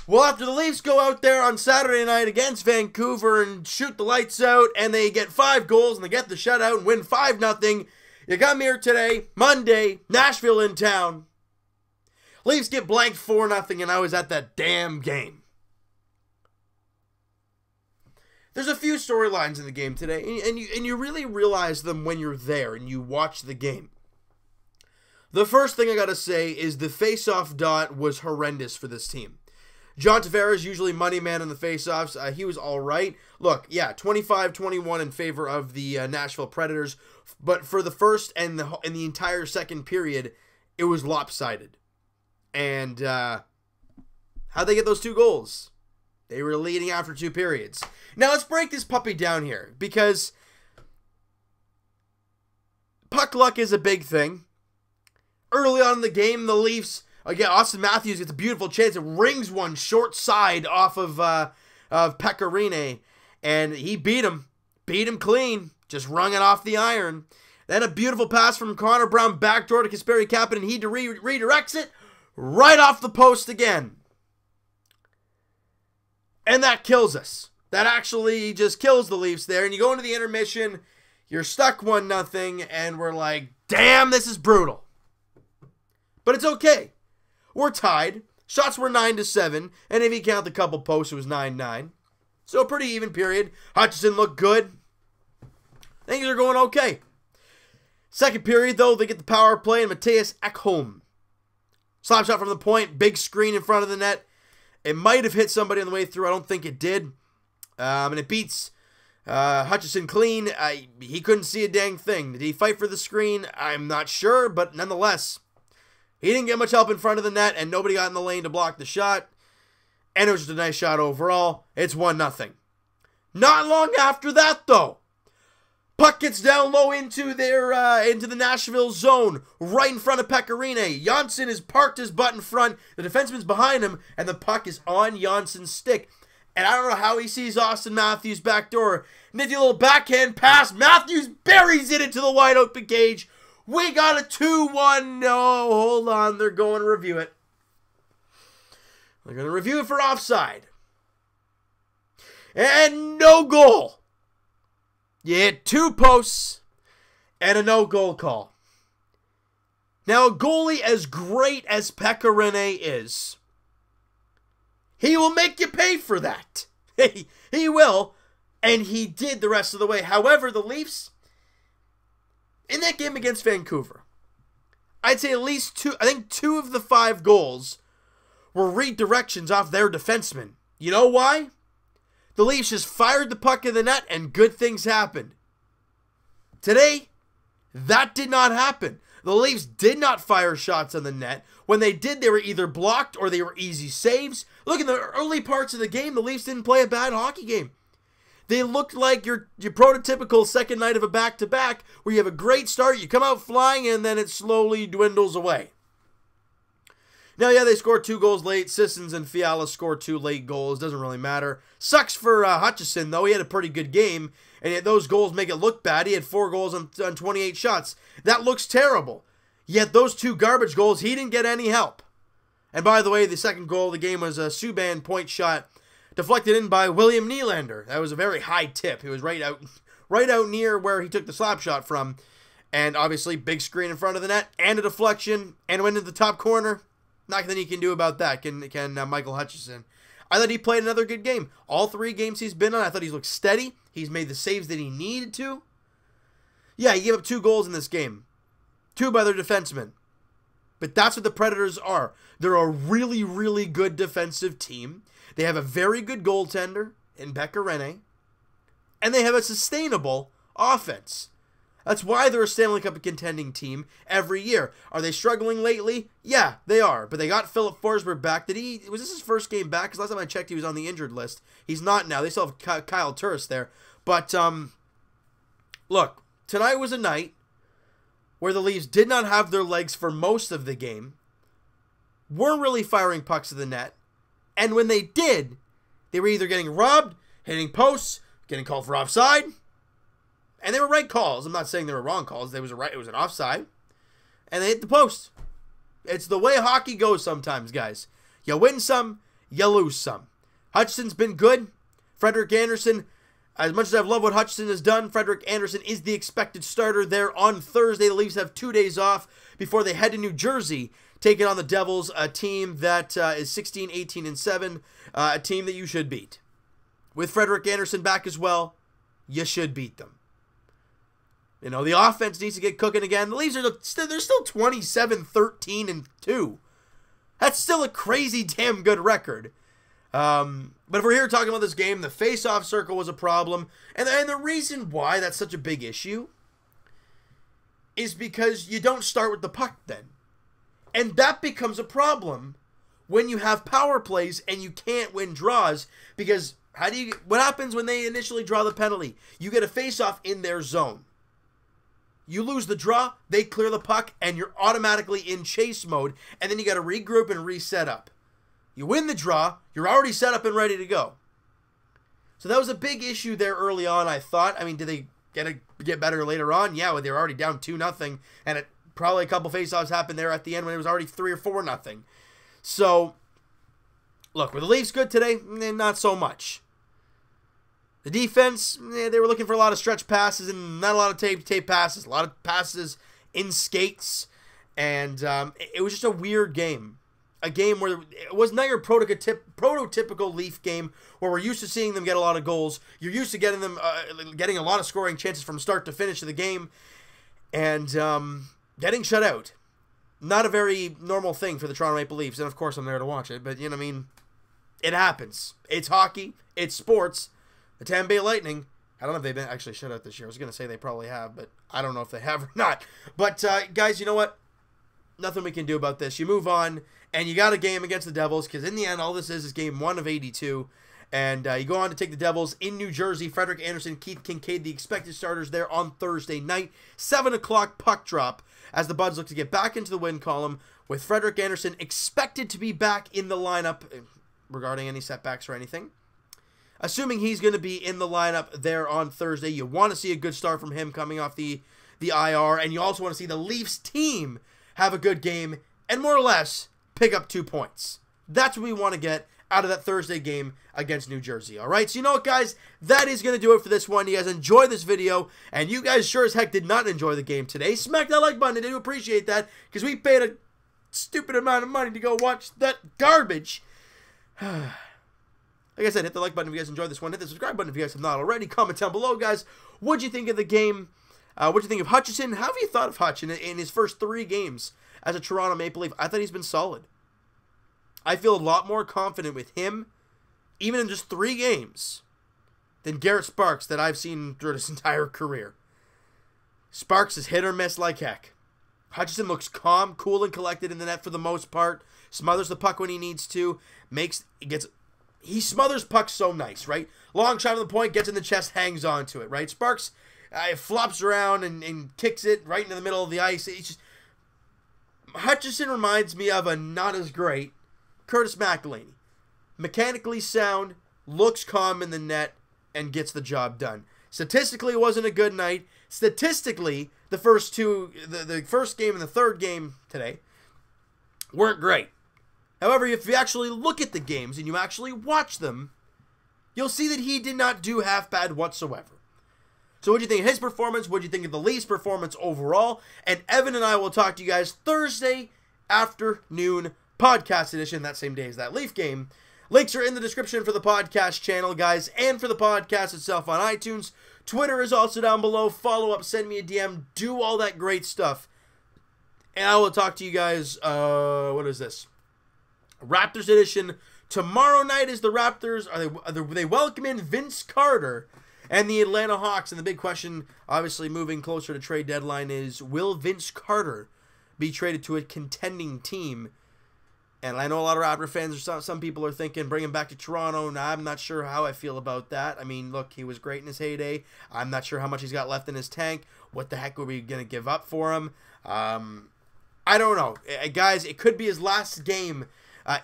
Well, after the Leafs go out there on Saturday night against Vancouver and shoot the lights out, and they get 5 goals and they get the shutout and win 5-0, you come here today, Monday, Nashville in town. Leafs get blanked 4-0, and I was at that damn game. There's a few storylines in the game today, and you really realize them when you're there and you watch the game. The first thing I gotta say is the face-off dot was horrendous for this team. John Tavares, usually money man in the face-offs, he was all right. Look, yeah, 25-21 in favor of the Nashville Predators, but for the first and the entire second period, it was lopsided. And how'd they get those 2 goals? They were leading after 2 periods. Now let's break this puppy down here, because puck luck is a big thing. Early on in the game, the Leafs, again, Austin Matthews gets a beautiful chance. It rings one short side off of Pecorine, and he beat him clean, just wrung it off the iron. Then a beautiful pass from Connor Brown backdoor to Kasperi Kapanen, and he redirects it right off the post again. And that kills us. That actually just kills the Leafs there. And you go into the intermission, you're stuck 1-0, and we're like, damn, this is brutal. But it's okay. We're tied. Shots were 9-7, and if you count the couple posts, it was 9-9. So a pretty even period. Hutchinson looked good. Things are going okay. Second period, though, they get the power play, and Mattias Ekholm. Slap shot from the point, big screen in front of the net. It might have hit somebody on the way through. I don't think it did. And it beats Hutchinson clean. He couldn't see a dang thing. Did he fight for the screen? I'm not sure, but nonetheless, he didn't get much help in front of the net, and nobody got in the lane to block the shot. And it was just a nice shot overall. It's 1-0. Not long after that, though, puck gets down low into the Nashville zone, right in front of Pecorine. Janssen has parked his butt in front. The defenseman's behind him, and the puck is on Jansson's stick. And I don't know how he sees Austin Matthews backdoor. Nifty little backhand pass. Matthews buries it into the wide open cage. We got a 2-1. No, hold on. They're going to review it. They're going to review it for offside. And no goal. You hit 2 posts and a no-goal call. Now, a goalie as great as Pecorine is, he will make you pay for that. He will, and he did the rest of the way. However, the Leafs, in that game against Vancouver, I'd say at least 2, I think 2 of the 5 goals were redirections off their defensemen. You know why? The Leafs just fired the puck in the net and good things happened. Today, that did not happen. The Leafs did not fire shots on the net. When they did, they were either blocked or they were easy saves. Look, in the early parts of the game, the Leafs didn't play a bad hockey game. They looked like your prototypical second night of a back-to-back where you have a great start, you come out flying, and then it slowly dwindles away. Now, yeah, they scored 2 goals late. Sissons and Fiala scored 2 late goals. Doesn't really matter. Sucks for Hutchinson, though. He had a pretty good game, and yet those goals make it look bad. He had 4 goals on 28 shots. That looks terrible. Yet those 2 garbage goals, he didn't get any help. And by the way, the second goal of the game was a Subban point shot deflected in by William Nylander. That was a very high tip. It was right out near where he took the slap shot from. And obviously, big screen in front of the net, and a deflection, and went into the top corner. Nothing he can do about that, can Michael Hutchinson. I thought he played another good game. All 3 games he's been on, I thought he's looked steady. He's made the saves that he needed to. Yeah, he gave up 2 goals in this game. 2 by their defensemen. But that's what the Predators are. They're a really, really good defensive team. They have a very good goaltender in Pecorine. And they have a sustainable offense. That's why they're a Stanley Cup contending team every year. Are they struggling lately? Yeah, they are. But they got Philip Forsberg back. Was this his first game back? Because last time I checked, he was on the injured list. He's not now. They still have Kyle Turris there. But, look, tonight was a night where the Leafs did not have their legs for most of the game, weren't really firing pucks to the net, and when they did, they were either getting robbed, hitting posts, getting called for offside, and they were right calls. I'm not saying they were wrong calls. It was an offside, and they hit the post. It's the way hockey goes sometimes, guys. You win some, you lose some. Hutchinson's been good. Frederik Andersen, as much as I've loved what Hutchinson has done, Frederik Andersen is the expected starter there on Thursday. The Leafs have 2 days off before they head to New Jersey, taking on the Devils, a team that is 16, 18, and 7, a team that you should beat. With Frederik Andersen back as well, you should beat them. You know, the offense needs to get cooking again. The Leafs are they're still 27, 13, and 2. That's still a crazy damn good record. But if we're here talking about this game, the face-off circle was a problem. And the reason why that's such a big issue is because you don't start with the puck then. And that becomes a problem when you have power plays and you can't win draws, because what happens when they initially draw the penalty? You get a face-off in their zone. You lose the draw, they clear the puck, and you're automatically in chase mode, and then you got to regroup and reset up. You win the draw, you're already set up and ready to go. So that was a big issue there early on, I thought. I mean, did they get better later on? Yeah, well, they were already down 2-0, and probably a couple faceoffs happened there at the end when it was already 3 or 4-0. So, look, were the Leafs good today? Not so much. The defense, they were looking for a lot of stretch passes and not a lot of tape passes. A lot of passes in skates. And it was just a weird game. A game where it was not your prototypical Leaf game where we're used to seeing them get a lot of goals. You're used to getting them getting a lot of scoring chances from start to finish of the game. And getting shut out. Not a very normal thing for the Toronto Maple Leafs. And of course I'm there to watch it. But, you know what I mean? It happens. It's hockey. It's sports. The Tampa Bay Lightning, I don't know if they've been actually shut out this year. I was going to say they probably have, but I don't know if they have or not. But, guys, you know what? Nothing we can do about this. You move on, and you got a game against the Devils, because in the end, all this is game 1 of 82. And you go on to take the Devils in New Jersey. Frederik Andersen, Keith Kincaid, the expected starters there on Thursday night. 7 o'clock puck drop as the Buds look to get back into the win column, with Frederik Andersen expected to be back in the lineup regarding any setbacks or anything. Assuming he's going to be in the lineup there on Thursday, you want to see a good start from him coming off the IR, and you also want to see the Leafs team have a good game and more or less pick up 2 points. That's what we want to get out of that Thursday game against New Jersey. All right, so you know what, guys? That is going to do it for this one. You guys enjoyed this video, and you guys sure as heck did not enjoy the game today. Smack that like button. I do appreciate that, because we paid a stupid amount of money to go watch that garbage. Like I said, hit the like button if you guys enjoyed this one. Hit the subscribe button if you guys have not already. Comment down below, guys. What'd you think of the game? What'd you think of Hutchinson? How have you thought of Hutchinson in his first 3 games as a Toronto Maple Leaf? I thought he's been solid. I feel a lot more confident with him, even in just 3 games, than Garrett Sparks that I've seen throughout his entire career. Sparks is hit or miss like heck. Hutchinson looks calm, cool, and collected in the net for the most part. Smothers the puck when he needs to. He smothers pucks so nice, right? Long shot on the point, gets in the chest, hangs on to it, right? Sparks flops around and kicks it right into the middle of the ice. It's just, Hutchinson reminds me of a not as great Curtis McElhinney. Mechanically sound, looks calm in the net, and gets the job done. Statistically, it wasn't a good night. Statistically, the first game and the third game today weren't great. However, if you actually look at the games and you actually watch them, you'll see that he did not do half bad whatsoever. So what do you think of his performance? What do you think of the Leafs' performance overall? And Evan and I will talk to you guys Thursday afternoon podcast edition, that same day as that Leaf game. Links are in the description for the podcast channel, guys, and for the podcast itself on iTunes. Twitter is also down below. Follow up, send me a DM, do all that great stuff. And I will talk to you guys, what is this? Raptors edition. Tomorrow night is the Raptors. Are they welcome in Vince Carter and the Atlanta Hawks. And the big question, obviously moving closer to trade deadline, is will Vince Carter be traded to a contending team? And I know a lot of Raptor fans, or some people are thinking, bring him back to Toronto. And I'm not sure how I feel about that. I mean, look, he was great in his heyday. I'm not sure how much he's got left in his tank. What the heck are we going to give up for him? I don't know. Guys, it could be his last game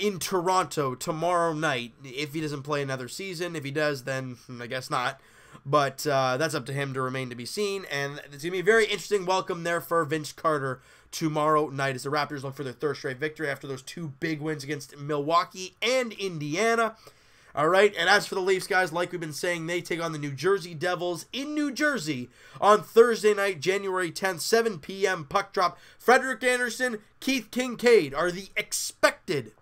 in Toronto tomorrow night if he doesn't play another season. If he does, then I guess not. But that's up to him to remain to be seen. And it's going to be a very interesting welcome there for Vince Carter tomorrow night as the Raptors look for their third straight victory after those 2 big wins against Milwaukee and Indiana. All right, and as for the Leafs, guys, like we've been saying, they take on the New Jersey Devils in New Jersey on Thursday night, January 10th, 7 p.m. puck drop. Frederik Andersen, Keith Kincaid are the expected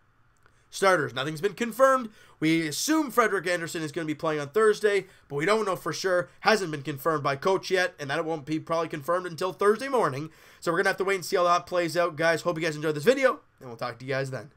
starters. Nothing's been confirmed. We assume Frederik Andersen is going to be playing on Thursday, but we don't know for sure. Hasn't been confirmed by coach yet, and that won't be probably confirmed until Thursday morning. So we're going to have to wait and see how that plays out, guys. Hope you guys enjoyed this video, and we'll talk to you guys then.